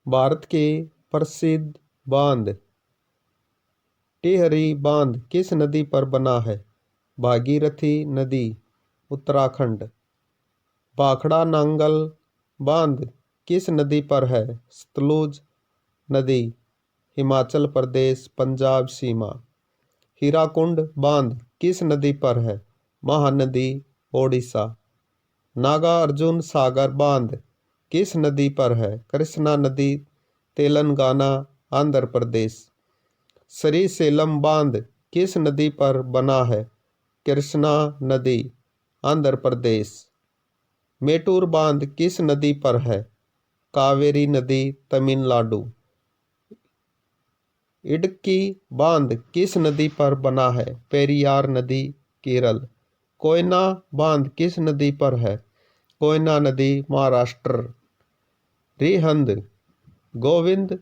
भारत के प्रसिद्ध बांध। टिहरी बांध किस नदी पर बना है? भागीरथी नदी, उत्तराखंड। भाखड़ा नांगल बांध किस नदी पर है? सतलुज नदी, हिमाचल प्रदेश पंजाब सीमा। हीराकुंड बांध किस नदी पर है? महानदी, ओडिशा। नागार्जुन सागर बांध किस नदी पर है? कृष्णा नदी, तेलंगाना आंध्र प्रदेश। श्रीशैलम बांध किस नदी पर बना है? कृष्णा नदी, आंध्र प्रदेश। मेटूर बांध किस नदी पर है? कावेरी नदी, तमिलनाडु। इडुक्की बांध किस नदी पर बना है? पेरियार नदी, केरल। कोयना बांध किस नदी पर है? कोयना नदी, महाराष्ट्र। रिहंद गोविंद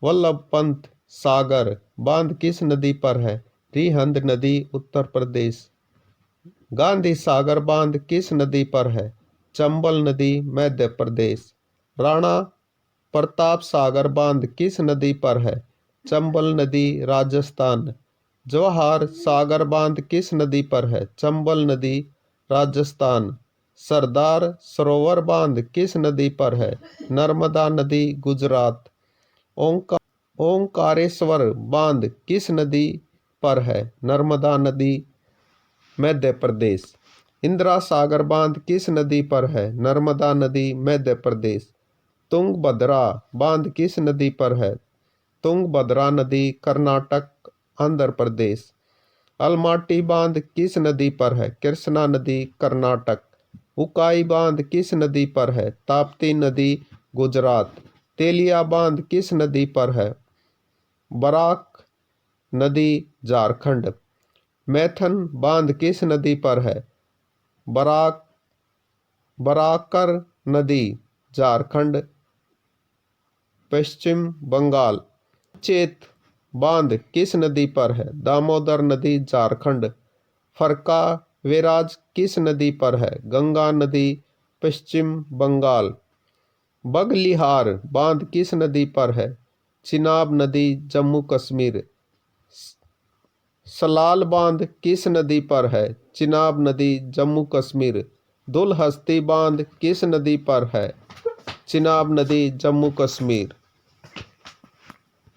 वल्लभ पंत सागर बांध किस नदी पर है? रिहंद नदी, उत्तर प्रदेश। गांधी सागर बांध किस नदी पर है? चंबल नदी, मध्य प्रदेश। राणा प्रताप सागर बांध किस नदी पर है? चंबल नदी, राजस्थान। जवाहर सागर बांध किस नदी पर है? चंबल नदी, राजस्थान। सरदार सरोवर बांध किस नदी पर है? नर्मदा नदी, गुजरात। ओंकारेश्वर बांध किस नदी पर है? नर्मदा नदी, मध्य प्रदेश। इंदिरा सागर बांध किस नदी पर है? नर्मदा नदी, मध्य प्रदेश। तुंगभद्रा बांध किस नदी पर है? तुंगभद्रा नदी, कर्नाटक आंध्र प्रदेश। अलमाटी बांध किस नदी पर है? कृष्णा नदी, कर्नाटक। उकाई बांध किस नदी पर है? ताप्ती नदी, गुजरात। तेलिया बांध किस नदी पर है? बराक नदी, झारखंड। मैथन बांध किस नदी पर है? बराकर नदी, झारखंड पश्चिम बंगाल। चेत बांध किस नदी पर है? दामोदर नदी, झारखंड। फरका वेराज किस नदी पर है? गंगा नदी, पश्चिम बंगाल। बगलिहार बांध किस नदी पर है? चिनाब नदी, जम्मू कश्मीर। सलाल बांध किस नदी पर है? चिनाब नदी, जम्मू कश्मीर। दुलहस्ती बांध किस नदी पर है? चिनाब नदी, जम्मू कश्मीर।